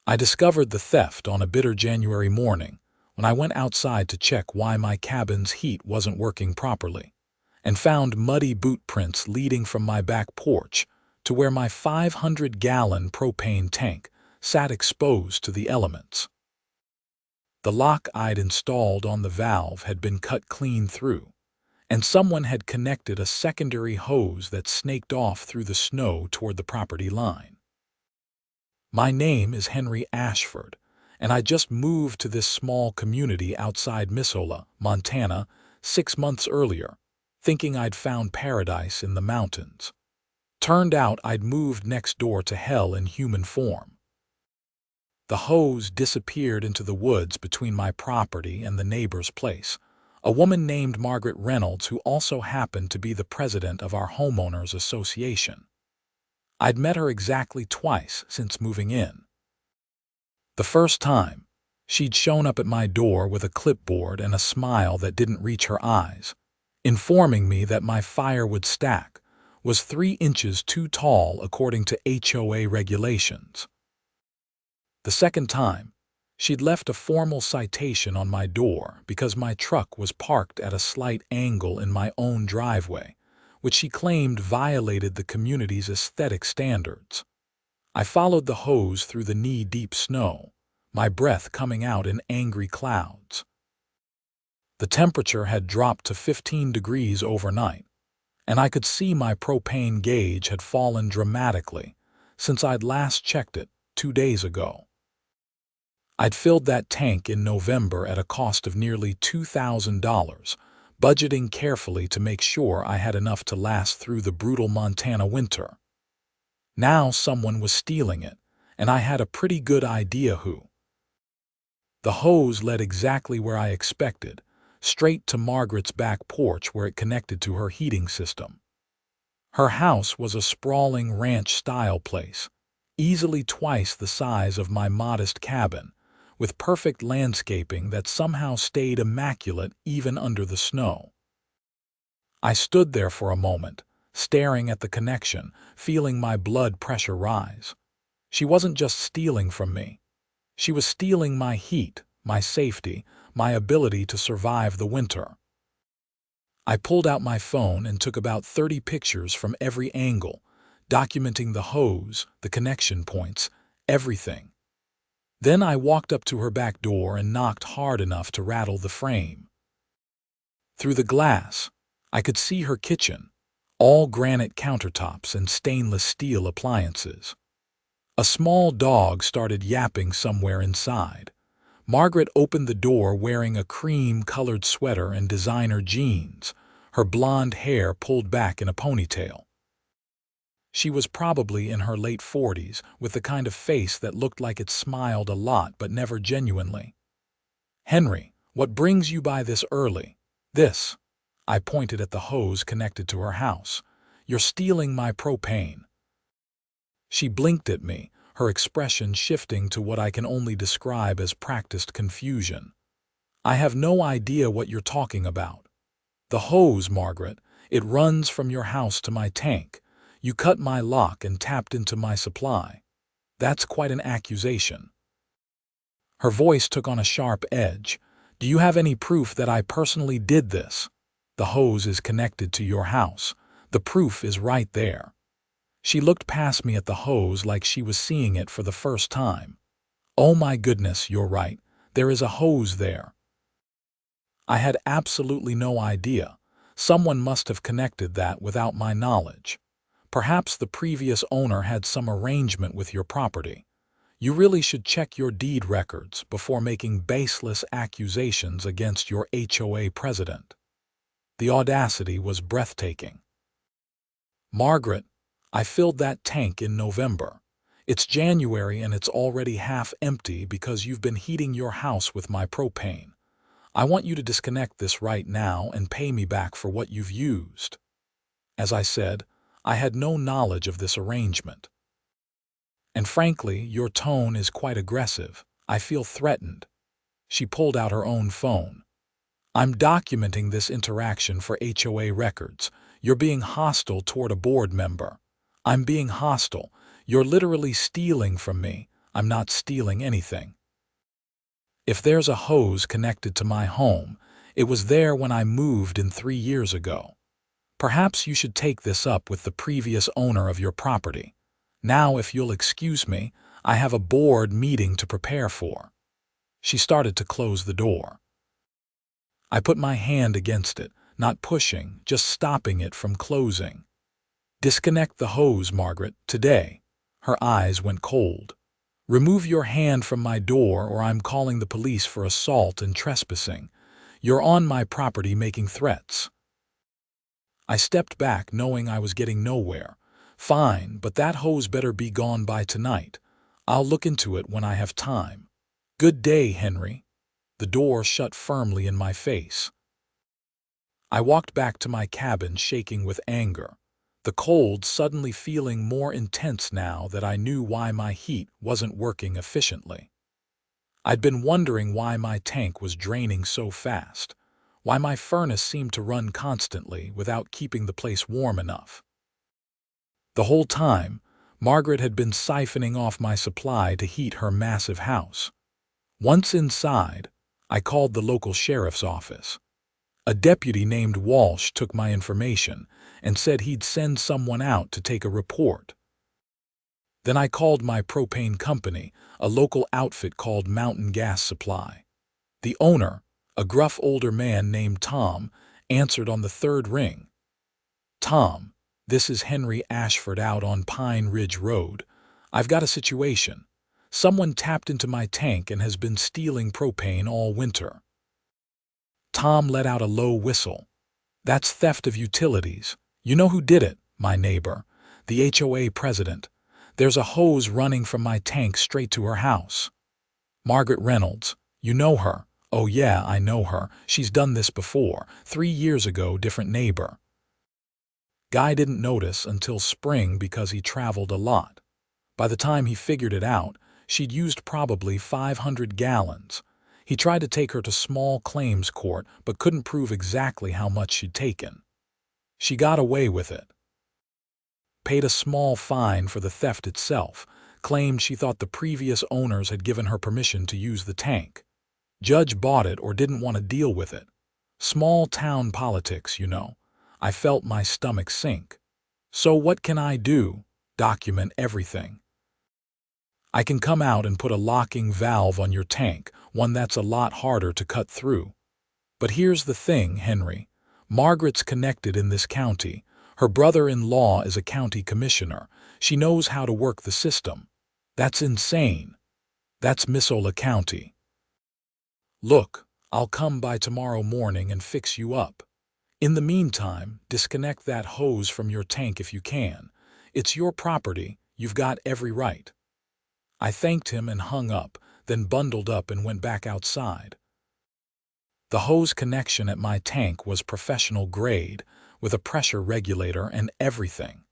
I discovered the theft on a bitter January morning when I went outside to check why my cabin's heat wasn't working properly, and found muddy boot prints leading from my back porch to where my 500-gallon propane tank sat exposed to the elements. The lock I'd installed on the valve had been cut clean through, and someone had connected a secondary hose that snaked off through the snow toward the property line. My name is Henry Ashford, and I just moved to this small community outside Missoula, Montana, 6 months earlier, thinking I'd found paradise in the mountains. Turned out I'd moved next door to hell in human form. The hose disappeared into the woods between my property and the neighbor's place, a woman named Margaret Reynolds, who also happened to be the president of our homeowners association. I'd met her exactly twice since moving in. The first time, she'd shown up at my door with a clipboard and a smile that didn't reach her eyes, informing me that my firewood stack was 3 inches too tall according to HOA regulations. The second time, she'd left a formal citation on my door because my truck was parked at a slight angle in my own driveway, which she claimed violated the community's aesthetic standards. I followed the hose through the knee-deep snow, my breath coming out in angry clouds. The temperature had dropped to 15 degrees overnight, and I could see my propane gauge had fallen dramatically since I'd last checked it 2 days ago. I'd filled that tank in November at a cost of nearly $2,000, budgeting carefully to make sure I had enough to last through the brutal Montana winter. Now someone was stealing it, and I had a pretty good idea who. The hose led exactly where I expected, straight to Margaret's back porch where it connected to her heating system. Her house was a sprawling ranch-style place, easily twice the size of my modest cabin, with perfect landscaping that somehow stayed immaculate even under the snow. I stood there for a moment, staring at the connection, feeling my blood pressure rise. She wasn't just stealing from me. She was stealing my heat, my safety, my ability to survive the winter. I pulled out my phone and took about 30 pictures from every angle, documenting the hose, the connection points, everything. Then I walked up to her back door and knocked hard enough to rattle the frame. Through the glass, I could see her kitchen, all granite countertops and stainless steel appliances. A small dog started yapping somewhere inside. Margaret opened the door wearing a cream-colored sweater and designer jeans, her blonde hair pulled back in a ponytail. She was probably in her late 40s, with the kind of face that looked like it smiled a lot but never genuinely. "Henry, what brings you by this early?" "This." I pointed at the hose connected to her house. "You're stealing my propane." She blinked at me, her expression shifting to what I can only describe as practiced confusion. "I have no idea what you're talking about." "The hose, Margaret. It runs from your house to my tank. You cut my lock and tapped into my supply." "That's quite an accusation." Her voice took on a sharp edge. "Do you have any proof that I personally did this?" "The hose is connected to your house. The proof is right there." She looked past me at the hose like she was seeing it for the first time. "Oh my goodness, you're right. There is a hose there." I had absolutely no idea. Someone must have connected that without my knowledge. Perhaps the previous owner had some arrangement with your property. You really should check your deed records before making baseless accusations against your HOA president. The audacity was breathtaking. "Margaret, I filled that tank in November. It's January and it's already half empty because you've been heating your house with my propane. I want you to disconnect this right now and pay me back for what you've used." As I said, I had no knowledge of this arrangement. "And frankly, your tone is quite aggressive. I feel threatened." She pulled out her own phone. "I'm documenting this interaction for HOA records. You're being hostile toward a board member." "I'm being hostile. You're literally stealing from me. I'm not stealing anything. If there's a hose connected to my home, it was there when I moved in 3 years ago. Perhaps you should take this up with the previous owner of your property. Now, if you'll excuse me, I have a board meeting to prepare for." She started to close the door. I put my hand against it, not pushing, just stopping it from closing. "Disconnect the hose, Margaret, today." Her eyes went cold. "Remove your hand from my door or I'm calling the police for assault and trespassing. You're on my property making threats." I stepped back knowing I was getting nowhere. "Fine, but that hose better be gone by tonight. I'll look into it when I have time. Good day, Henry." The door shut firmly in my face. I walked back to my cabin shaking with anger, the cold suddenly feeling more intense now that I knew why my heat wasn't working efficiently. I'd been wondering why my tank was draining so fast, why my furnace seemed to run constantly without keeping the place warm enough. The whole time, Margaret had been siphoning off my supply to heat her massive house. Once inside, I called the local sheriff's office. A deputy named Walsh took my information and said he'd send someone out to take a report. Then I called my propane company, a local outfit called Mountain Gas Supply. The owner, a gruff older man named Tom, answered on the third ring. "Tom, this is Henry Ashford out on Pine Ridge Road. I've got a situation. Someone tapped into my tank and has been stealing propane all winter." Tom let out a low whistle. "That's theft of utilities. You know who did it, my neighbor, the HOA president. There's a hose running from my tank straight to her house." "Margaret Reynolds. You know her." "Oh yeah, I know her. She's done this before. 3 years ago, different neighbor." Guy didn't notice until spring because he traveled a lot. By the time he figured it out, she'd used probably 500 gallons. He tried to take her to small claims court but couldn't prove exactly how much she'd taken. She got away with it. Paid a small fine for the theft itself, claimed she thought the previous owners had given her permission to use the tank. Judge bought it or didn't want to deal with it. Small town politics, you know. I felt my stomach sink. "So what can I do?" "Document everything. I can come out and put a locking valve on your tank, one that's a lot harder to cut through. But here's the thing, Henry. Margaret's connected in this county. Her brother-in-law is a county commissioner. She knows how to work the system. That's insane. That's Missoula County. Look, I'll come by tomorrow morning and fix you up. In the meantime, disconnect that hose from your tank if you can. It's your property. You've got every right." I thanked him and hung up, then bundled up and went back outside. The hose connection at my tank was professional grade, with a pressure regulator and everything.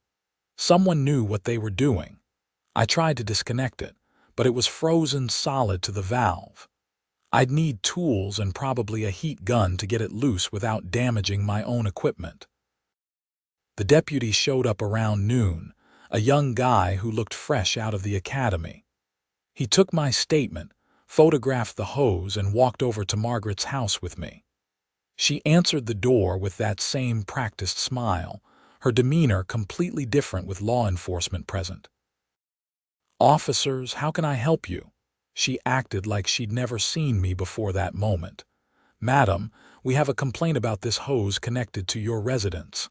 Someone knew what they were doing. I tried to disconnect it, but it was frozen solid to the valve. I'd need tools and probably a heat gun to get it loose without damaging my own equipment. The deputy showed up around noon, a young guy who looked fresh out of the academy. He took my statement, photographed the hose, and walked over to Margaret's house with me. She answered the door with that same practiced smile, her demeanor completely different with law enforcement present. "Officers, how can I help you?" She acted like she'd never seen me before that moment. "Madam, we have a complaint about this hose connected to your residence."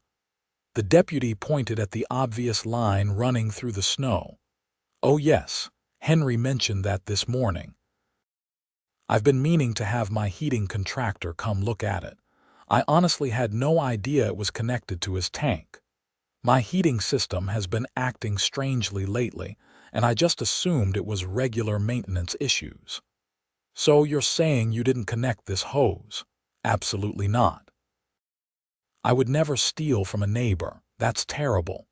The deputy pointed at the obvious line running through the snow. "Oh yes, Henry mentioned that this morning. I've been meaning to have my heating contractor come look at it. I honestly had no idea it was connected to his tank. My heating system has been acting strangely lately, and I just assumed it was regular maintenance issues." "So you're saying you didn't connect this hose?" "Absolutely not. I would never steal from a neighbor. That's terrible."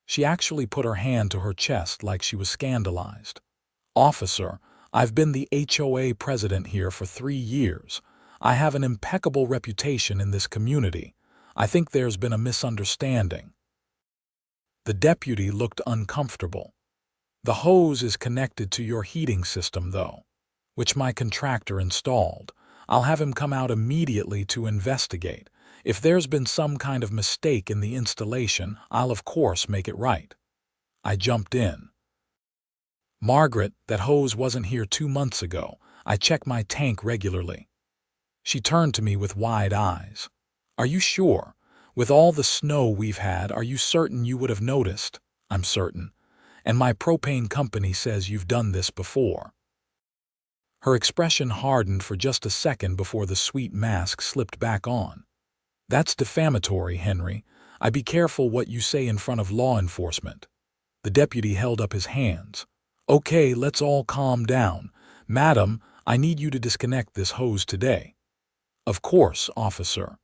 She actually put her hand to her chest like she was scandalized. "Officer, I've been the HOA president here for 3 years. I have an impeccable reputation in this community. I think there's been a misunderstanding." The deputy looked uncomfortable. The hose is connected to your heating system, though, which my contractor installed. I'll have him come out immediately to investigate. If there's been some kind of mistake in the installation, I'll of course make it right. I jumped in. Margaret, that hose wasn't here 2 months ago. I check my tank regularly. She turned to me with wide eyes. Are you sure? With all the snow we've had, are you certain you would have noticed? I'm certain. And my propane company says you've done this before. Her expression hardened for just a second before the sweet mask slipped back on. That's defamatory, Henry. Be careful what you say in front of law enforcement. The deputy held up his hands. Okay, let's all calm down. Madam, I need you to disconnect this hose today. Of course, officer.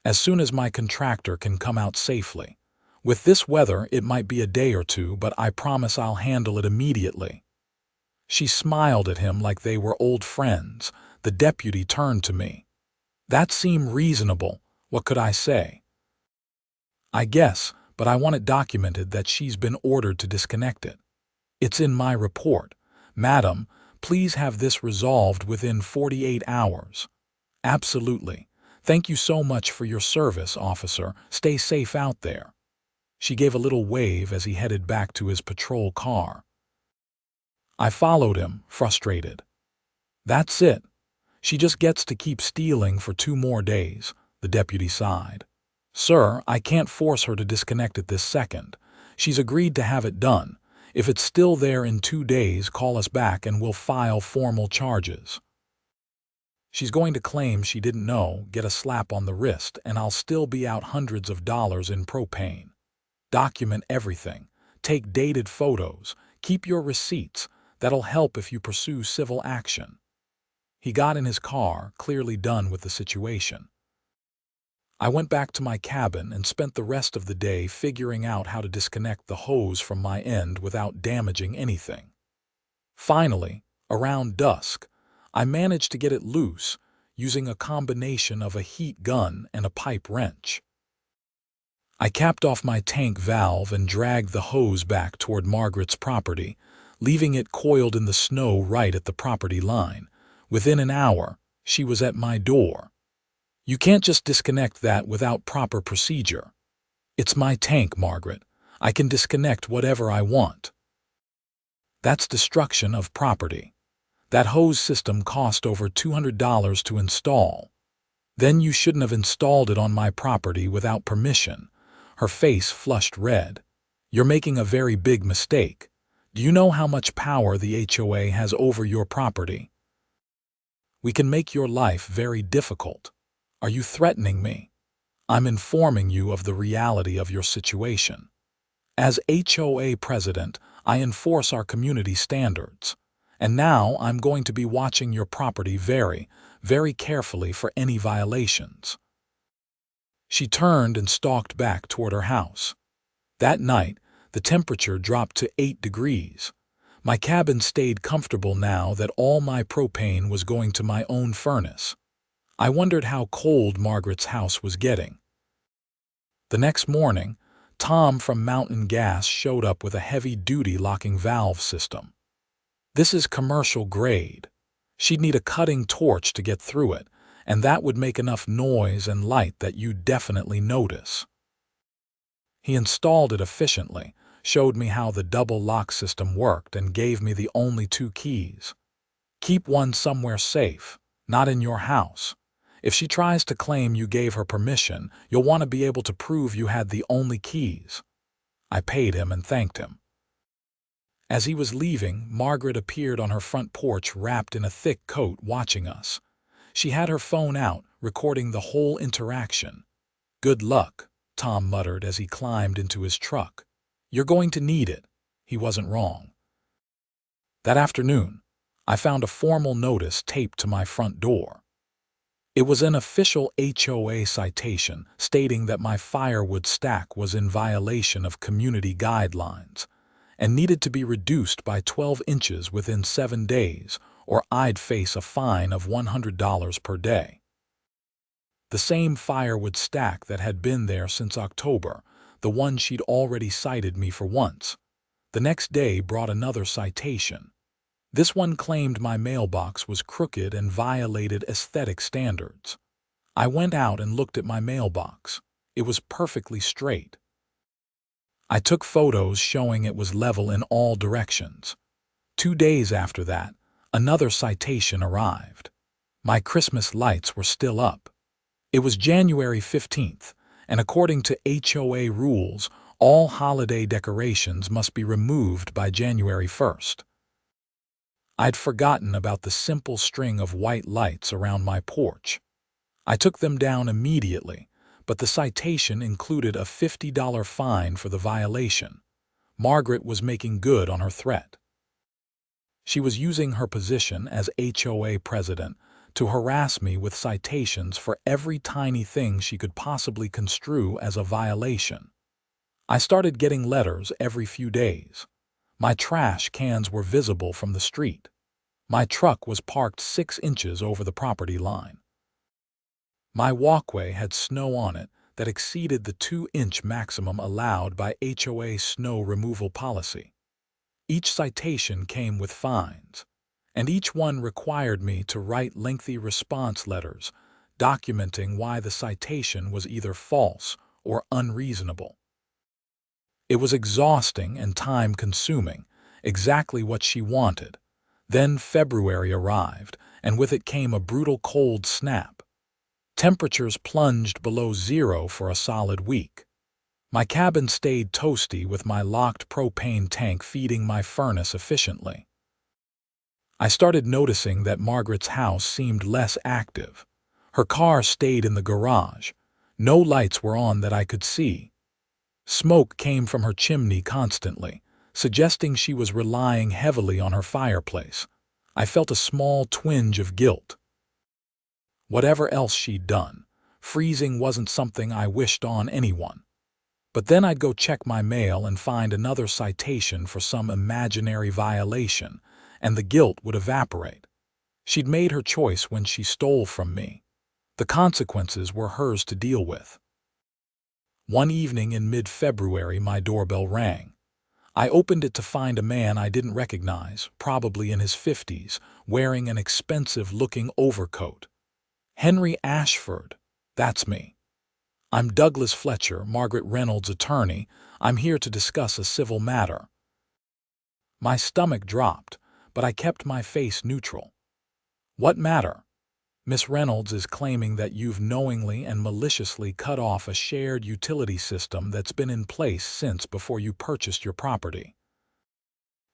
As soon as my contractor can come out safely. With this weather, it might be a day or two, but I promise I'll handle it immediately. She smiled at him like they were old friends. The deputy turned to me. That seemed reasonable. What could I say? I guess, but I want it documented that she's been ordered to disconnect it. It's in my report. Madam, please have this resolved within 48 hours. Absolutely. Thank you so much for your service, officer. Stay safe out there. She gave a little wave as he headed back to his patrol car. I followed him, frustrated. That's it. She just gets to keep stealing for 2 more days, the deputy sighed. Sir, I can't force her to disconnect it this second. She's agreed to have it done. If it's still there in 2 days, call us back and we'll file formal charges. She's going to claim she didn't know, get a slap on the wrist, and I'll still be out hundreds of dollars in propane. Document everything. Take dated photos. Keep your receipts. That'll help if you pursue civil action. He got in his car, clearly done with the situation. I went back to my cabin and spent the rest of the day figuring out how to disconnect the hose from my end without damaging anything. Finally, around dusk, I managed to get it loose using a combination of a heat gun and a pipe wrench. I capped off my tank valve and dragged the hose back toward Margaret's property, leaving it coiled in the snow right at the property line. Within an hour, she was at my door. You can't just disconnect that without proper procedure. It's my tank, Margaret. I can disconnect whatever I want. That's destruction of property. That hose system cost over $200 to install. Then you shouldn't have installed it on my property without permission. Her face flushed red. You're making a very big mistake. Do you know how much power the HOA has over your property? We can make your life very difficult. Are you threatening me? I'm informing you of the reality of your situation. As HOA president, I enforce our community standards. And now I'm going to be watching your property very, very carefully for any violations. She turned and stalked back toward her house. That night, the temperature dropped to 8 degrees. My cabin stayed comfortable now that all my propane was going to my own furnace. I wondered how cold Margaret's house was getting. The next morning, Tom from Mountain Gas showed up with a heavy-duty locking valve system. This is commercial grade. She'd need a cutting torch to get through it, and that would make enough noise and light that you'd definitely notice. He installed it efficiently, showed me how the double lock system worked, and gave me the only 2 keys. Keep one somewhere safe, not in your house. If she tries to claim you gave her permission, you'll want to be able to prove you had the only keys. I paid him and thanked him. As he was leaving, Margaret appeared on her front porch wrapped in a thick coat, watching us. She had her phone out, recording the whole interaction. Good luck, Tom muttered as he climbed into his truck. You're going to need it. He wasn't wrong. That afternoon, I found a formal notice taped to my front door. It was an official HOA citation stating that my firewood stack was in violation of community guidelines and needed to be reduced by 12 inches within 7 days, or I'd face a fine of $100 per day. The same firewood stack that had been there since October, the one she'd already cited me for once. The next day brought another citation. This one claimed my mailbox was crooked and violated aesthetic standards. I went out and looked at my mailbox. It was perfectly straight. I took photos showing it was level in all directions. 2 days after that, another citation arrived. My Christmas lights were still up. It was January 15th, and according to HOA rules, all holiday decorations must be removed by January 1st. I'd forgotten about the simple string of white lights around my porch. I took them down immediately, but the citation included a $50 fine for the violation. Margaret was making good on her threat. She was using her position as HOA president to harass me with citations for every tiny thing she could possibly construe as a violation. I started getting letters every few days. My trash cans were visible from the street. My truck was parked 6 inches over the property line. My walkway had snow on it that exceeded the 2-inch maximum allowed by HOA snow removal policy. Each citation came with fines, and each one required me to write lengthy response letters documenting why the citation was either false or unreasonable. It was exhausting and time-consuming, exactly what she wanted. Then February arrived, and with it came a brutal cold snap. Temperatures plunged below zero for a solid week. My cabin stayed toasty with my locked propane tank feeding my furnace efficiently. I started noticing that Margaret's house seemed less active. Her car stayed in the garage. No lights were on that I could see. Smoke came from her chimney constantly, suggesting she was relying heavily on her fireplace. I felt a small twinge of guilt. Whatever else she'd done, freezing wasn't something I wished on anyone. But then I'd go check my mail and find another citation for some imaginary violation, and the guilt would evaporate. She'd made her choice when she stole from me. The consequences were hers to deal with. One evening in mid-February, my doorbell rang. I opened it to find a man I didn't recognize, probably in his 50s, wearing an expensive-looking overcoat. Henry Ashford, that's me. I'm Douglas Fletcher, Margaret Reynolds' attorney. I'm here to discuss a civil matter. My stomach dropped, but I kept my face neutral. What matter? Miss Reynolds is claiming that you've knowingly and maliciously cut off a shared utility system that's been in place since before you purchased your property.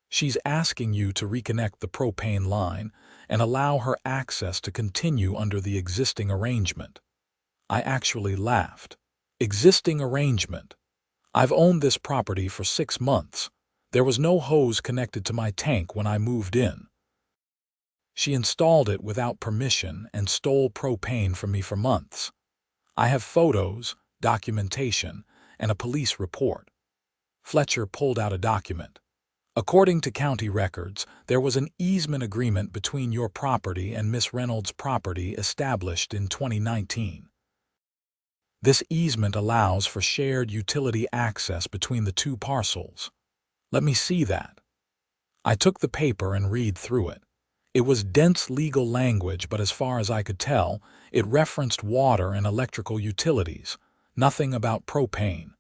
She's asking you to reconnect the propane line and allow her access to continue under the existing arrangement. I actually laughed. Existing arrangement. I've owned this property for 6 months. There was no hose connected to my tank when I moved in. She installed it without permission and stole propane from me for months. I have photos, documentation, and a police report. Fletcher pulled out a document. According to county records, there was an easement agreement between your property and Miss Reynolds' property established in 2019. This easement allows for shared utility access between the 2 parcels. Let me see that. I took the paper and read through it. It was dense legal language, but as far as I could tell, it referenced water and electrical utilities, nothing about propane.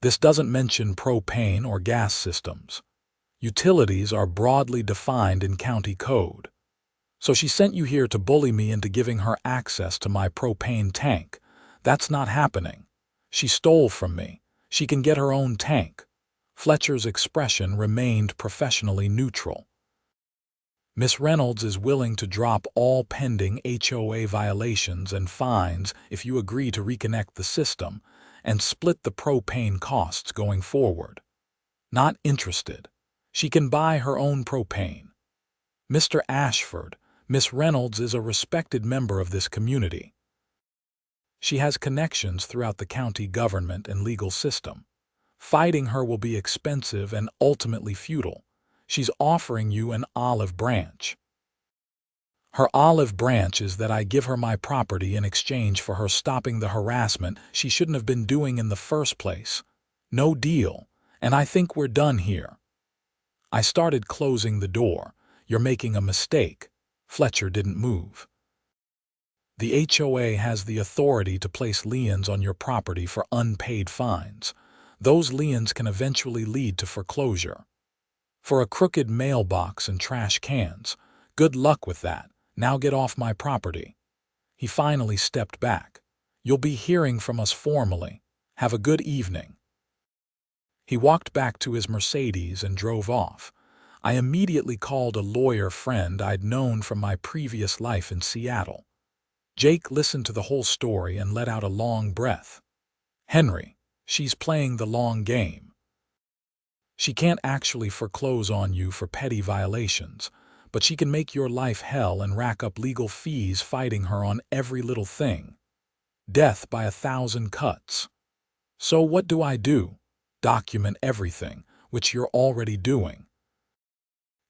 This doesn't mention propane or gas systems. Utilities are broadly defined in county code. So she sent you here to bully me into giving her access to my propane tank. That's not happening. She stole from me. She can get her own tank. Fletcher's expression remained professionally neutral. Miss Reynolds is willing to drop all pending HOA violations and fines if you agree to reconnect the system and split the propane costs going forward. Not interested. She can buy her own propane. Mr. Ashford, Miss Reynolds is a respected member of this community. She has connections throughout the county government and legal system. Fighting her will be expensive and ultimately futile. She's offering you an olive branch. Her olive branch is that I give her my property in exchange for her stopping the harassment she shouldn't have been doing in the first place. No deal, And I think we're done here. I started closing the door. You're making a mistake. Fletcher didn't move. The HOA has the authority to place liens on your property for unpaid fines. Those liens can eventually lead to foreclosure. For a crooked mailbox and trash cans, good luck with that. Now get off my property. He finally stepped back. You'll be hearing from us formally. Have a good evening. He walked back to his Mercedes and drove off. I immediately called a lawyer friend I'd known from my previous life in Seattle. Jake listened to the whole story and let out a long breath. Henry, she's playing the long game. She can't actually foreclose on you for petty violations, but she can make your life hell and rack up legal fees fighting her on every little thing. Death by 1,000 cuts. So what do I do? Document everything, which you're already doing.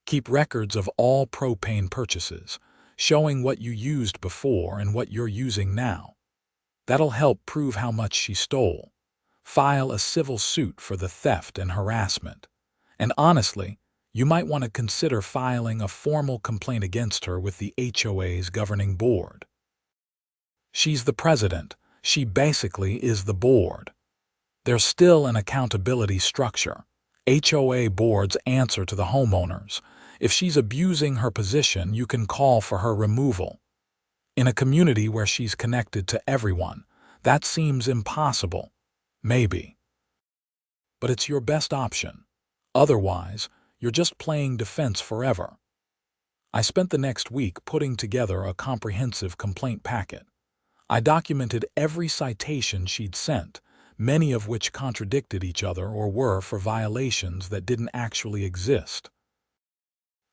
Keep records of all propane purchases, showing what you used before and what you're using now. That'll help prove how much she stole. File a civil suit for the theft and harassment. And honestly, you might want to consider filing a formal complaint against her with the HOA's governing board. She's the president. She basically is the board. There's still an accountability structure. HOA boards answer to the homeowners. If she's abusing her position, you can call for her removal. In a community where she's connected to everyone, that seems impossible. Maybe. But it's your best option. Otherwise, you're just playing defense forever. I spent the next week putting together a comprehensive complaint packet. I documented every citation she'd sent, many of which contradicted each other or were for violations that didn't actually exist.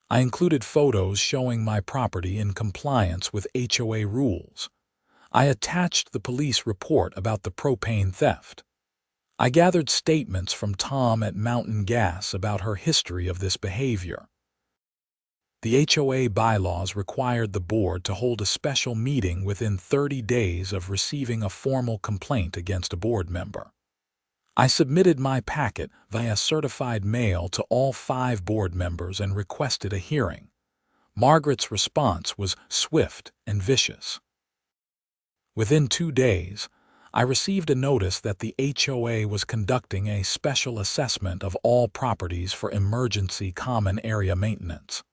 I included photos showing my property in compliance with HOA rules. I attached the police report about the propane theft. I gathered statements from Tom at Mountain Gas about her history of this behavior. The HOA bylaws required the board to hold a special meeting within 30 days of receiving a formal complaint against a board member. I submitted my packet via certified mail to all 5 board members and requested a hearing. Margaret's response was swift and vicious. Within 2 days, I received a notice that the HOA was conducting a special assessment of all properties for emergency common area maintenance.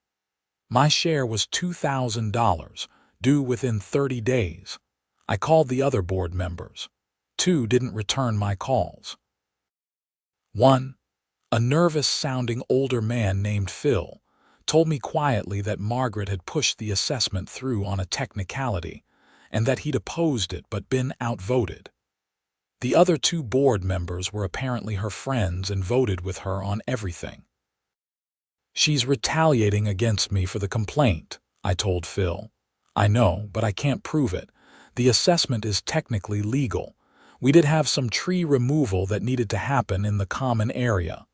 My share was $2,000, due within 30 days. I called the other board members. 2 didn't return my calls. 1. A nervous-sounding older man named Phil told me quietly that Margaret had pushed the assessment through on a technicality and that he'd opposed it but been outvoted. The other 2 board members were apparently her friends and voted with her on everything. She's retaliating against me for the complaint, I told Phil. I know, but I can't prove it. The assessment is technically legal. We did have some tree removal that needed to happen in the common area.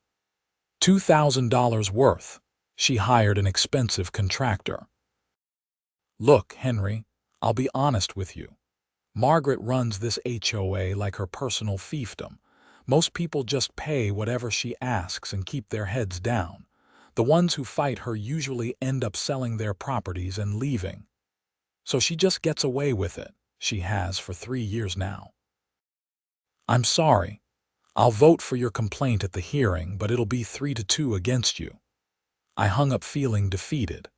$2,000 worth. She hired an expensive contractor. Look, Henry, I'll be honest with you. Margaret runs this HOA like her personal fiefdom. Most people just pay whatever she asks and keep their heads down. The ones who fight her usually end up selling their properties and leaving. So she just gets away with it. She has for 3 years now. I'm sorry. I'll vote for your complaint at the hearing, but it'll be 3-2 against you. I hung up feeling defeated.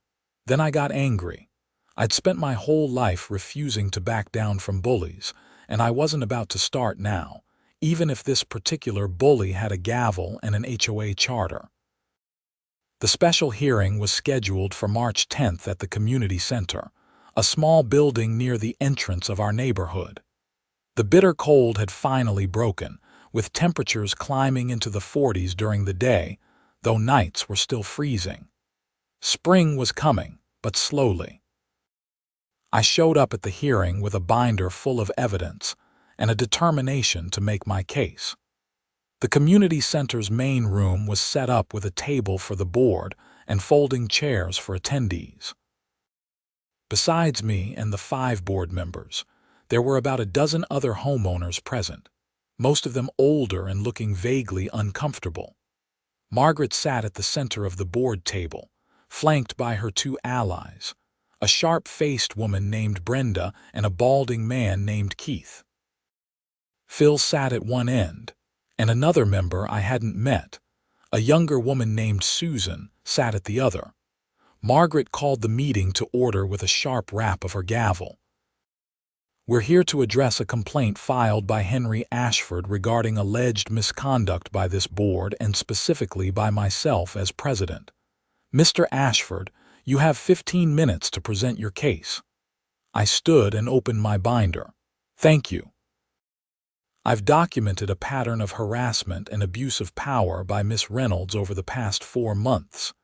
Then I got angry. I'd spent my whole life refusing to back down from bullies, and I wasn't about to start now, even if this particular bully had a gavel and an HOA charter. The special hearing was scheduled for March 10th at the community center, a small building near the entrance of our neighborhood. The bitter cold had finally broken, with temperatures climbing into the 40s during the day, though nights were still freezing. Spring was coming, but slowly. I showed up at the hearing with a binder full of evidence and a determination to make my case. The community center's main room was set up with a table for the board and folding chairs for attendees. Besides me and the 5 board members, there were about a dozen other homeowners present, most of them older and looking vaguely uncomfortable. Margaret sat at the center of the board table, flanked by her two allies, a sharp-faced woman named Brenda and a balding man named Keith. Phil sat at one end, and another member I hadn't met, a younger woman named Susan, sat at the other. Margaret called the meeting to order with a sharp rap of her gavel. "We're here to address a complaint filed by Henry Ashford regarding alleged misconduct by this board and specifically by myself as president. Mr. Ashford, you have 15 minutes to present your case." I stood and opened my binder. "Thank you. I've documented a pattern of harassment and abuse of power by Miss Reynolds over the past 4 months.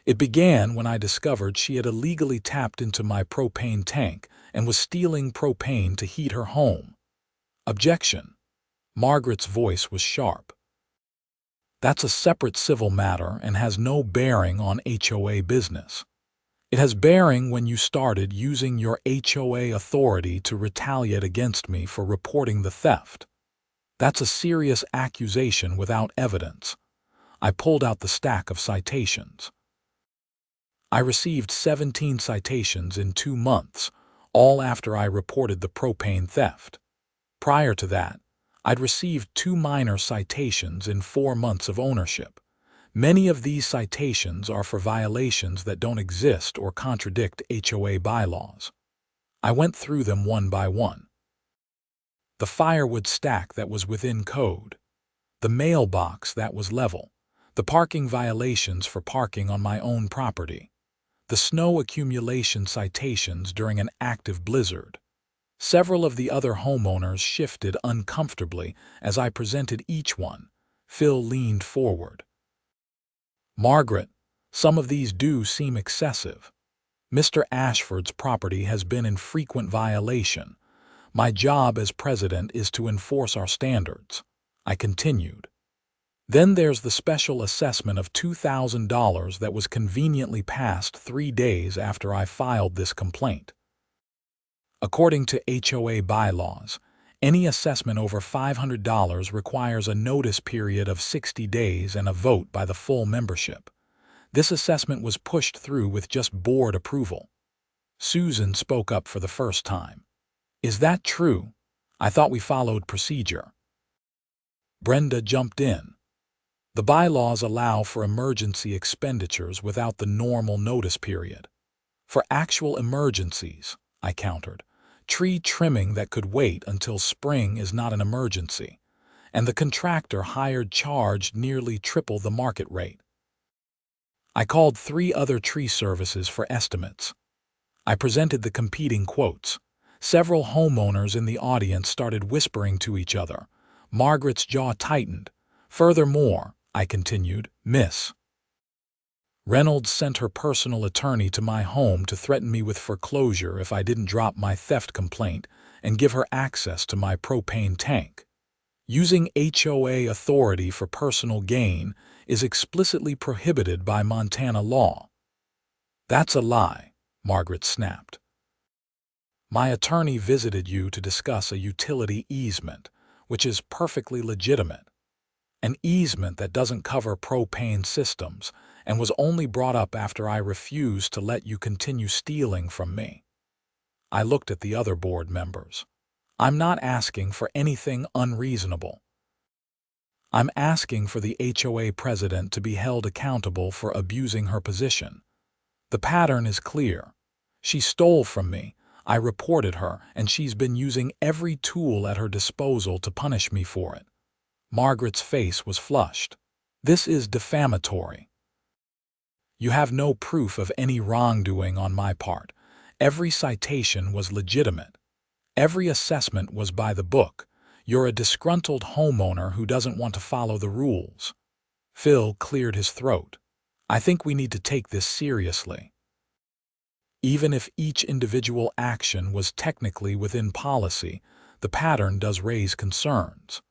It began when I discovered she had illegally tapped into my propane tank and was stealing propane to heat her home." Objection. Margaret's voice was sharp. "That's a separate civil matter and has no bearing on HOA business. It has bearing when you started using your HOA authority to retaliate against me for reporting the theft. That's a serious accusation without evidence." I pulled out the stack of citations. I received 17 citations in 2 months, all after I reported the propane theft. Prior to that, I'd received 2 minor citations in 4 months of ownership. Many of these citations are for violations that don't exist or contradict HOA bylaws. I went through them one by one. The firewood stack that was within code, the mailbox that was level, the parking violations for parking on my own property, the snow accumulation citations during an active blizzard. Several of the other homeowners shifted uncomfortably as I presented each one. Phil leaned forward. "Margaret, some of these do seem excessive. Mr. Ashford's property has been in frequent violation. My job as president is to enforce our standards," I continued. "Then there's the special assessment of $2,000 that was conveniently passed 3 days after I filed this complaint. According to HOA bylaws, any assessment over $500 requires a notice period of 60 days and a vote by the full membership. This assessment was pushed through with just board approval." Susan spoke up for the first time. "Is that true? I thought we followed procedure." Brenda jumped in. "The bylaws allow for emergency expenditures without the normal notice period. For actual emergencies," I countered, "tree trimming that could wait until spring is not an emergency, and the contractor hired charged nearly triple the market rate." I called 3 other tree services for estimates. I presented the competing quotes. Several homeowners in the audience started whispering to each other. Margaret's jaw tightened. "Furthermore," I continued, "Miss Reynolds sent her personal attorney to my home to threaten me with foreclosure if I didn't drop my theft complaint and give her access to my propane tank. Using HOA authority for personal gain is explicitly prohibited by Montana law." "That's a lie," Margaret snapped. "My attorney visited you to discuss a utility easement, which is perfectly legitimate. An easement that doesn't cover propane systems and was only brought up after I refused to let you continue stealing from me." I looked at the other board members. "I'm not asking for anything unreasonable. I'm asking for the HOA president to be held accountable for abusing her position. The pattern is clear. She stole from me. I reported her, and she's been using every tool at her disposal to punish me for it." Margaret's face was flushed. "This is defamatory. You have no proof of any wrongdoing on my part. Every citation was legitimate. Every assessment was by the book. You're a disgruntled homeowner who doesn't want to follow the rules." Phil cleared his throat. "I think we need to take this seriously. Even if each individual action was technically within policy, the pattern does raise concerns."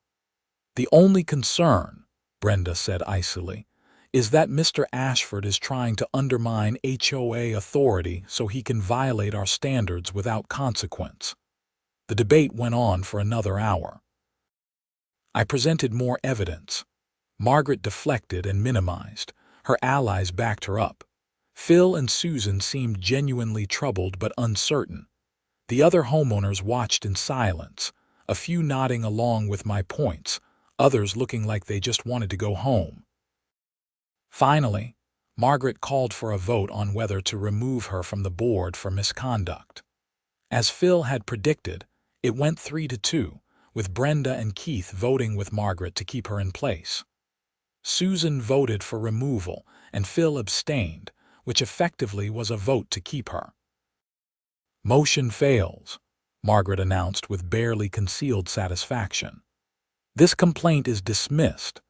"The only concern," Brenda said icily, "is that Mr. Ashford is trying to undermine HOA authority so he can violate our standards without consequence." The debate went on for another hour. I presented more evidence. Margaret deflected and minimized. Her allies backed her up. Phil and Susan seemed genuinely troubled but uncertain. The other homeowners watched in silence, a few nodding along with my points, others looking like they just wanted to go home. Finally, Margaret called for a vote on whether to remove her from the board for misconduct. As Phil had predicted, it went 3-2, with Brenda and Keith voting with Margaret to keep her in place. Susan voted for removal, and Phil abstained, which effectively was a vote to keep her. "Motion fails," Margaret announced with barely concealed satisfaction. "This complaint is dismissed.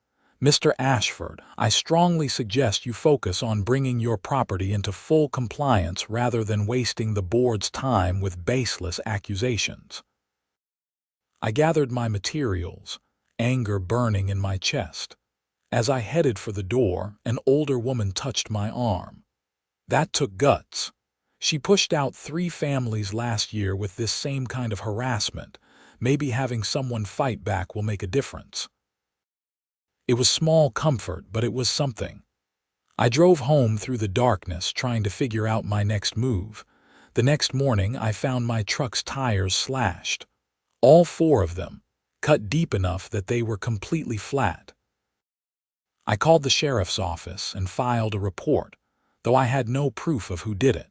Mr. Ashford, I strongly suggest you focus on bringing your property into full compliance rather than wasting the board's time with baseless accusations." I gathered my materials, anger burning in my chest. As I headed for the door, an older woman touched my arm. That took guts. She pushed out 3 families last year with this same kind of harassment. Maybe having someone fight back will make a difference. It was small comfort, but it was something. I drove home through the darkness, trying to figure out my next move. The next morning, I found my truck's tires slashed. All 4 of them, cut deep enough that they were completely flat. I called the sheriff's office and filed a report, though I had no proof of who did it.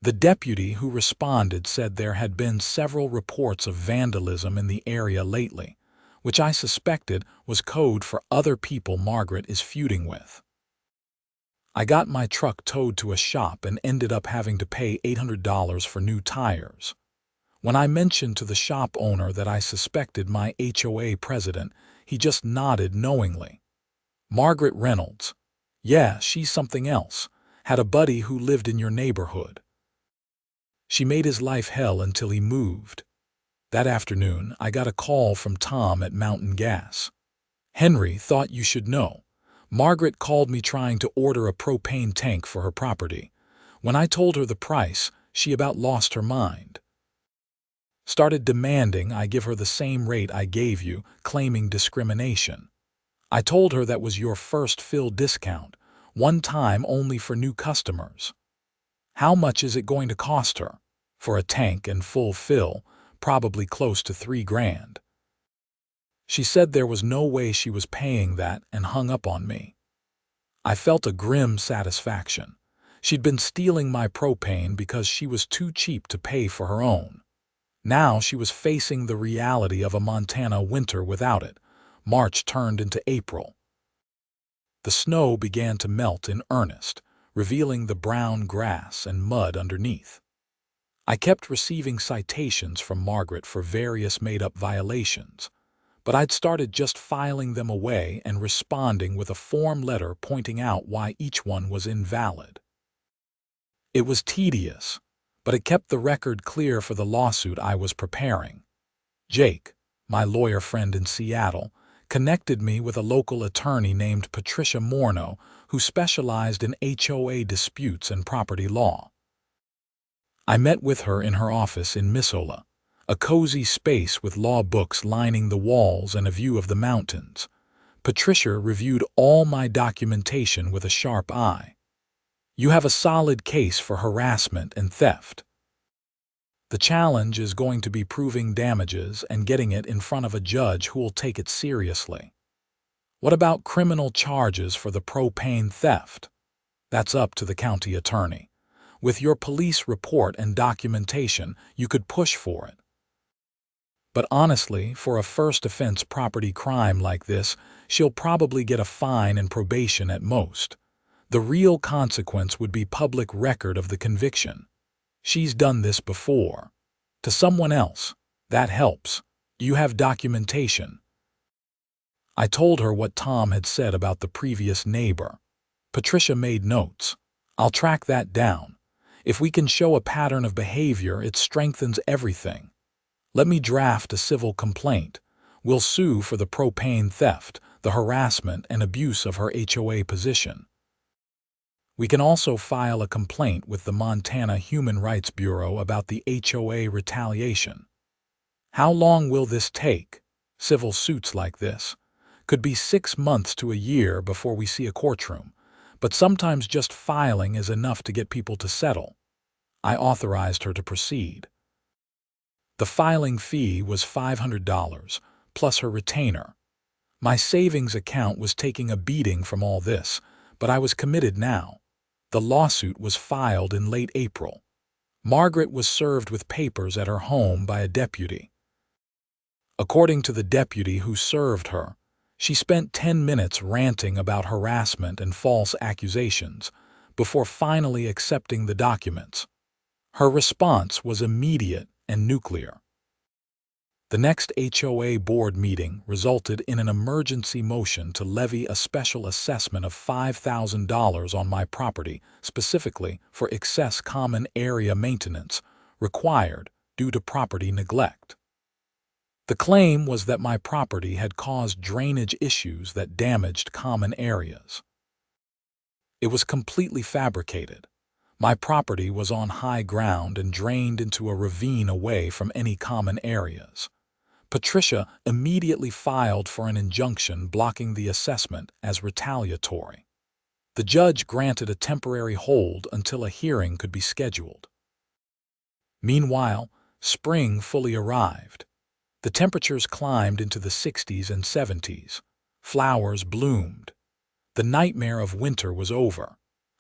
The deputy who responded said there had been several reports of vandalism in the area lately, which I suspected was code for other people Margaret is feuding with. I got my truck towed to a shop and ended up having to pay $800 for new tires. When I mentioned to the shop owner that I suspected my HOA president, he just nodded knowingly. "Margaret Reynolds. Yeah, she's something else. Had a buddy who lived in your neighborhood. She made his life hell until he moved." That afternoon, I got a call from Tom at Mountain Gas. "Henry, thought you should know. Margaret called me trying to order a propane tank for her property. When I told her the price, she about lost her mind. Started demanding I give her the same rate I gave you, claiming discrimination. I told her that was your first fill discount, one time only for new customers. How much is it going to cost her? For a tank and full fill, probably close to $3,000. She said there was no way she was paying that and hung up on me. I felt a grim satisfaction. She'd been stealing my propane because she was too cheap to pay for her own. Now she was facing the reality of a Montana winter without it. March turned into April. The snow began to melt in earnest, revealing the brown grass and mud underneath. I kept receiving citations from Margaret for various made-up violations, but I'd started just filing them away and responding with a form letter pointing out why each one was invalid. It was tedious, but it kept the record clear for the lawsuit I was preparing. Jake, my lawyer friend in Seattle, connected me with a local attorney named Patricia Morneau, who specialized in HOA disputes and property law. I met with her in her office in Missoula, a cozy space with law books lining the walls and a view of the mountains. Patricia reviewed all my documentation with a sharp eye. "You have a solid case for harassment and theft. The challenge is going to be proving damages and getting it in front of a judge who will take it seriously. What about criminal charges for the propane theft? That's up to the county attorney. With your police report and documentation, you could push for it. But honestly, for a first offense property crime like this, she'll probably get a fine and probation at most. The real consequence would be public record of the conviction. She's done this before. To someone else. That helps. You have documentation." I told her what Tom had said about the previous neighbor. Patricia made notes. "I'll track that down. If we can show a pattern of behavior, it strengthens everything. Let me draft a civil complaint. We'll sue for the propane theft, the harassment and abuse of her HOA position. We can also file a complaint with the Montana Human Rights Bureau about the HOA retaliation. How long will this take? Civil suits like this. Could be 6 months to a year before we see a courtroom, but sometimes just filing is enough to get people to settle. I authorized her to proceed. The filing fee was $500, plus her retainer. My savings account was taking a beating from all this, but I was committed now. The lawsuit was filed in late April. Margaret was served with papers at her home by a deputy. According to the deputy who served her, she spent 10 minutes ranting about harassment and false accusations before finally accepting the documents. Her response was immediate and nuclear. The next HOA board meeting resulted in an emergency motion to levy a special assessment of $5,000 on my property, specifically for excess common area maintenance required due to property neglect. The claim was that my property had caused drainage issues that damaged common areas. It was completely fabricated. My property was on high ground and drained into a ravine away from any common areas. Patricia immediately filed for an injunction blocking the assessment as retaliatory. The judge granted a temporary hold until a hearing could be scheduled. Meanwhile, spring fully arrived. The temperatures climbed into the 60s and 70s. Flowers bloomed. The nightmare of winter was over.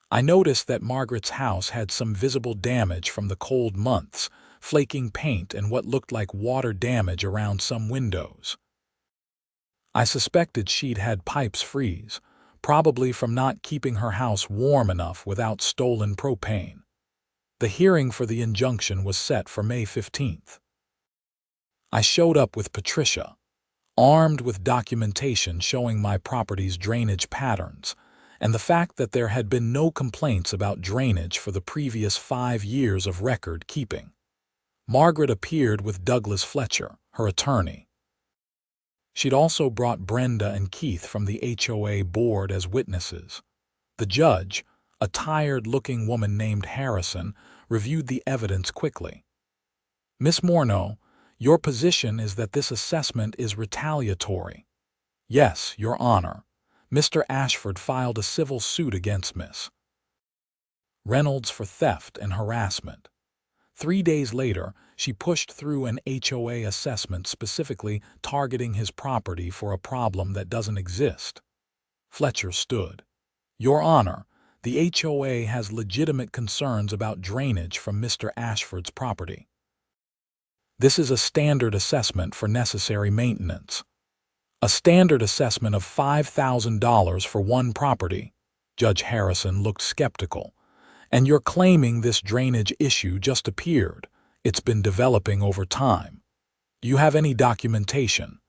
I noticed that Margaret's house had some visible damage from the cold months, flaking paint and what looked like water damage around some windows. I suspected she'd had pipes freeze, probably from not keeping her house warm enough without stolen propane. The hearing for the injunction was set for May 15th. I showed up with Patricia, armed with documentation showing my property's drainage patterns, and the fact that there had been no complaints about drainage for the previous 5 years of record keeping. Margaret appeared with Douglas Fletcher, her attorney. She'd also brought Brenda and Keith from the HOA board as witnesses. The judge, a tired-looking woman named Harrison, reviewed the evidence quickly. "Miss Morneau, your position is that this assessment is retaliatory." "Yes, Your Honor. Mr. Ashford filed a civil suit against Miss Reynolds for theft and harassment. 3 days later, she pushed through an HOA assessment specifically targeting his property for a problem that doesn't exist." Fletcher stood. "Your Honor, the HOA has legitimate concerns about drainage from Mr. Ashford's property. This is a standard assessment for necessary maintenance. A standard assessment of $5,000 for one property." Judge Harrison looked skeptical. "And you're claiming this drainage issue just appeared. It's been developing over time. Do you have any documentation?"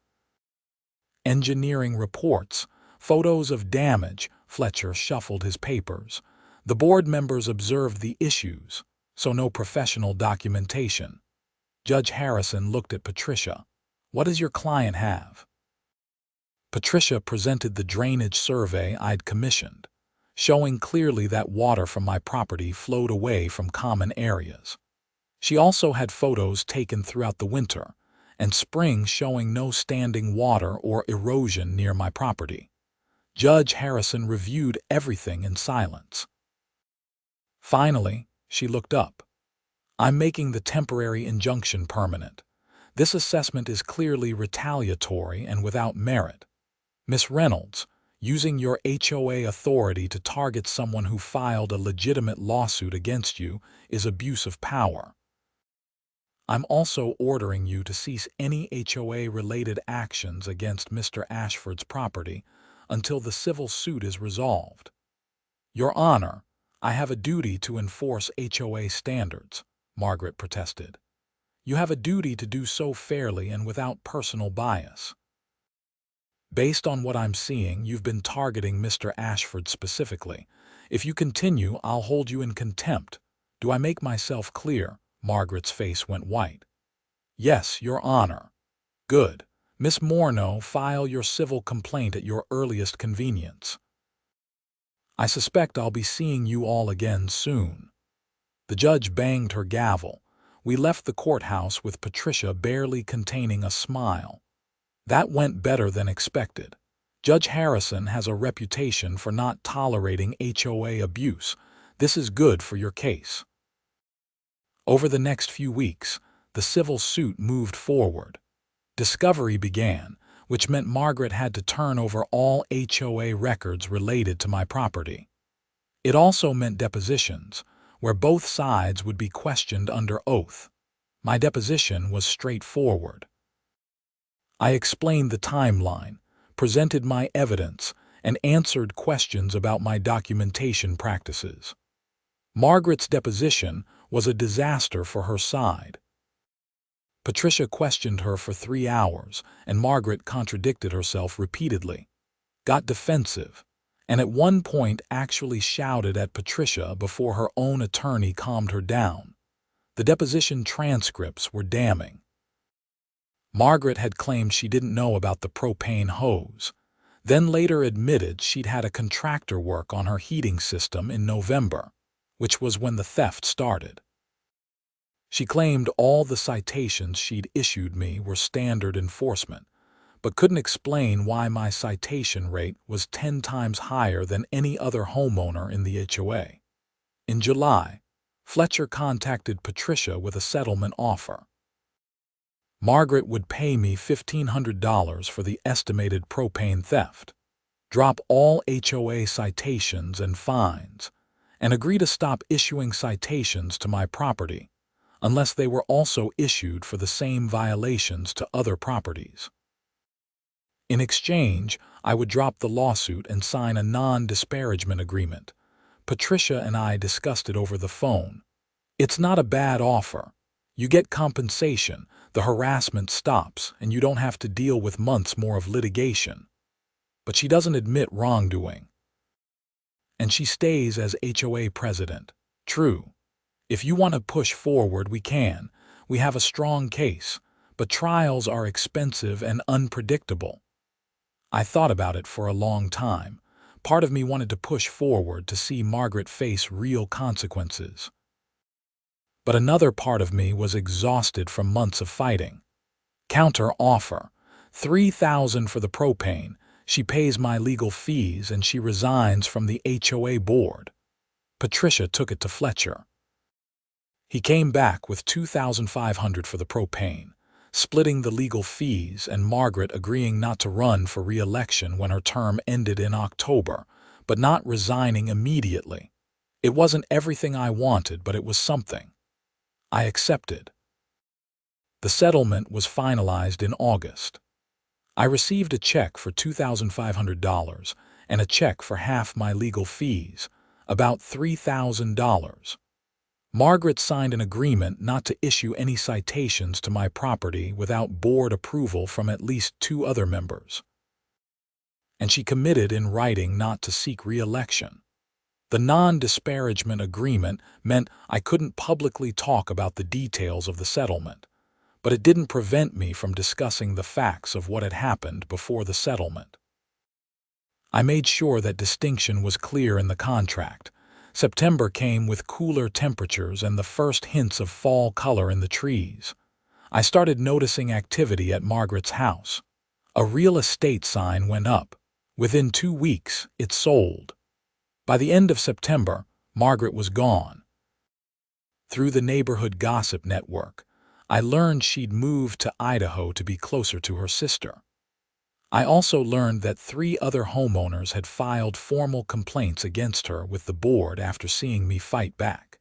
"Engineering reports, photos of damage." Fletcher shuffled his papers. "The board members observed the issues, so no professional documentation." Judge Harrison looked at Patricia. "What does your client have?" Patricia presented the drainage survey I'd commissioned, showing clearly that water from my property flowed away from common areas. She also had photos taken throughout the winter, and spring showing no standing water or erosion near my property. Judge Harrison reviewed everything in silence. Finally, she looked up. "I'm making the temporary injunction permanent. This assessment is clearly retaliatory and without merit. Miss Reynolds, using your HOA authority to target someone who filed a legitimate lawsuit against you is abuse of power. I'm also ordering you to cease any HOA-related actions against Mr. Ashford's property until the civil suit is resolved." "Your Honor, I have a duty to enforce HOA standards," Margaret protested. "You have a duty to do so fairly and without personal bias. Based on what I'm seeing, you've been targeting Mr. Ashford specifically. If you continue, I'll hold you in contempt. Do I make myself clear?" Margaret's face went white. "Yes, Your Honor." "Good. Miss Morneau, file your civil complaint at your earliest convenience. I suspect I'll be seeing you all again soon." The judge banged her gavel. We left the courthouse with Patricia barely containing a smile. That went better than expected. Judge Harrison has a reputation for not tolerating HOA abuse. This is good for your case. Over the next few weeks, the civil suit moved forward. Discovery began, which meant Margaret had to turn over all HOA records related to my property. It also meant depositions, where both sides would be questioned under oath. My deposition was straightforward. I explained the timeline, presented my evidence, and answered questions about my documentation practices. Margaret's deposition was a disaster for her side. Patricia questioned her for 3 hours, and Margaret contradicted herself repeatedly, got defensive, and at one point actually shouted at Patricia before her own attorney calmed her down. The deposition transcripts were damning. Margaret had claimed she didn't know about the propane hose, then later admitted she'd had a contractor work on her heating system in November, which was when the theft started. She claimed all the citations she'd issued me were standard enforcement, but couldn't explain why my citation rate was 10 times higher than any other homeowner in the HOA. In July, Fletcher contacted Patricia with a settlement offer. Margaret would pay me $1,500 for the estimated propane theft, drop all HOA citations and fines, and agree to stop issuing citations to my property unless they were also issued for the same violations to other properties. In exchange, I would drop the lawsuit and sign a non-disparagement agreement. Patricia and I discussed it over the phone. It's not a bad offer. You get compensation, the harassment stops, and you don't have to deal with months more of litigation. But she doesn't admit wrongdoing. And she stays as HOA president. True. If you want to push forward, we can. We have a strong case, but trials are expensive and unpredictable. I thought about it for a long time. Part of me wanted to push forward to see Margaret face real consequences. But another part of me was exhausted from months of fighting. Counter offer. $3,000 for the propane. She pays my legal fees and she resigns from the HOA board. Patricia took it to Fletcher. He came back with $2,500 for the propane, splitting the legal fees, and Margaret agreeing not to run for re-election when her term ended in October, but not resigning immediately. It wasn't everything I wanted, but it was something. I accepted. The settlement was finalized in August. I received a check for $2,500 and a check for half my legal fees, about $3,000. Margaret signed an agreement not to issue any citations to my property without board approval from at least 2 other members. And she committed in writing not to seek re-election. The non-disparagement agreement meant I couldn't publicly talk about the details of the settlement, but it didn't prevent me from discussing the facts of what had happened before the settlement. I made sure that distinction was clear in the contract. September came with cooler temperatures and the first hints of fall color in the trees. I started noticing activity at Margaret's house. A real estate sign went up. Within 2 weeks, it sold. By the end of September, Margaret was gone. Through the neighborhood gossip network, I learned she'd moved to Idaho to be closer to her sister. I also learned that 3 other homeowners had filed formal complaints against her with the board after seeing me fight back.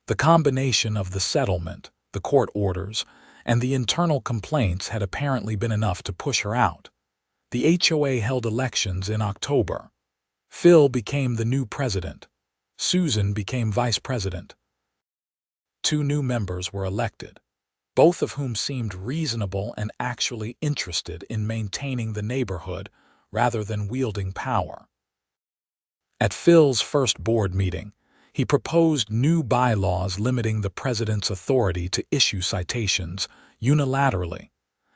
The combination of the settlement, the court orders, and the internal complaints had apparently been enough to push her out. The HOA held elections in October. Phil became the new president. Susan became vice president. 2 new members were elected, both of whom seemed reasonable and actually interested in maintaining the neighborhood rather than wielding power. At Phil's first board meeting, he proposed new bylaws limiting the president's authority to issue citations unilaterally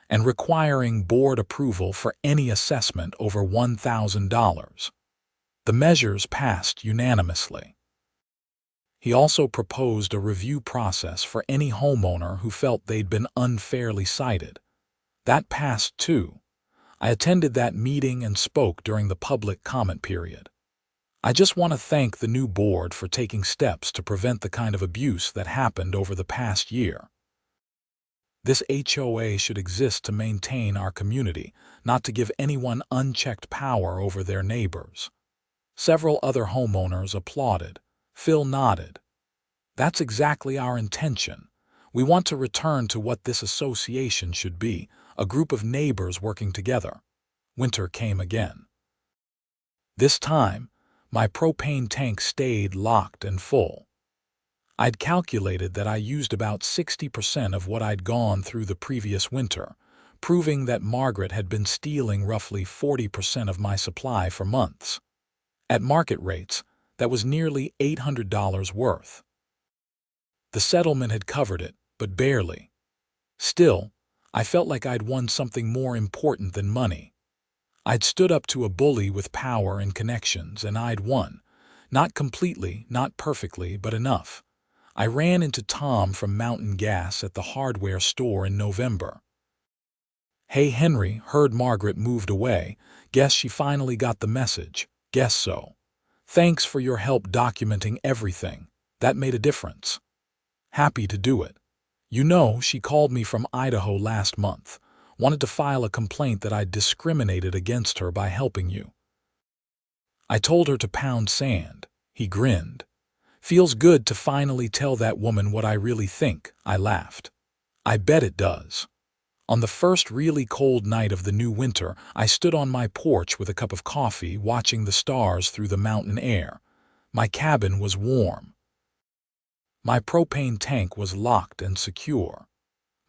and requiring board approval for any assessment over $1,000. The measures passed unanimously. He also proposed a review process for any homeowner who felt they'd been unfairly cited. That passed too. I attended that meeting and spoke during the public comment period. I just want to thank the new board for taking steps to prevent the kind of abuse that happened over the past year. This HOA should exist to maintain our community, not to give anyone unchecked power over their neighbors. Several other homeowners applauded. Phil nodded. That's exactly our intention. We want to return to what this association should be, a group of neighbors working together. Winter came again. This time, my propane tank stayed locked and full. I'd calculated that I used about 60% of what I'd gone through the previous winter, proving that Margaret had been stealing roughly 40% of my supply for months. At market rates, that was nearly $800 worth. The settlement had covered it, but barely. Still, I felt like I'd won something more important than money. I'd stood up to a bully with power and connections, and I'd won. Not completely, not perfectly, but enough. I ran into Tom from Mountain Gas at the hardware store in November. "Hey Henry, heard Margaret moved away. Guess she finally got the message." "Guess so. Thanks for your help documenting everything. That made a difference." "Happy to do it. You know, she called me from Idaho last month. Wanted to file a complaint that I'd discriminated against her by helping you." I told her to pound sand. He grinned. "Feels good to finally tell that woman what I really think," I laughed. "I bet it does." On the first really cold night of the new winter, I stood on my porch with a cup of coffee, watching the stars through the mountain air. My cabin was warm. My propane tank was locked and secure.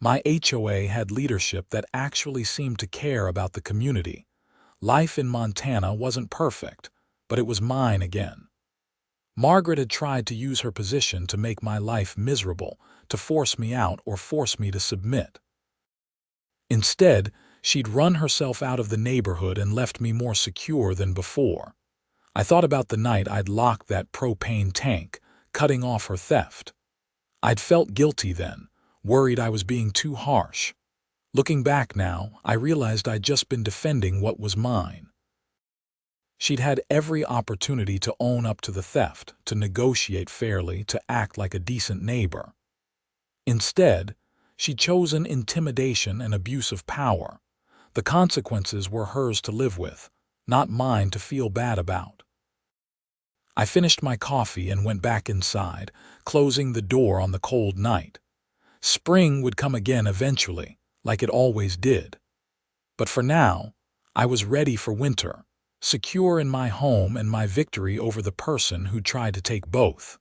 My HOA had leadership that actually seemed to care about the community. Life in Montana wasn't perfect, but it was mine again. Margaret had tried to use her position to make my life miserable, to force me out or force me to submit. Instead, she'd run herself out of the neighborhood and left me more secure than before. I thought about the night I'd locked that propane tank, cutting off her theft. I'd felt guilty then, worried I was being too harsh. Looking back now, I realized I'd just been defending what was mine. She'd had every opportunity to own up to the theft, to negotiate fairly, to act like a decent neighbor. Instead, she'd chosen intimidation and abuse of power. The consequences were hers to live with, not mine to feel bad about. I finished my coffee and went back inside, closing the door on the cold night. Spring would come again eventually, like it always did. But for now, I was ready for winter, secure in my home and my victory over the person who tried to take both.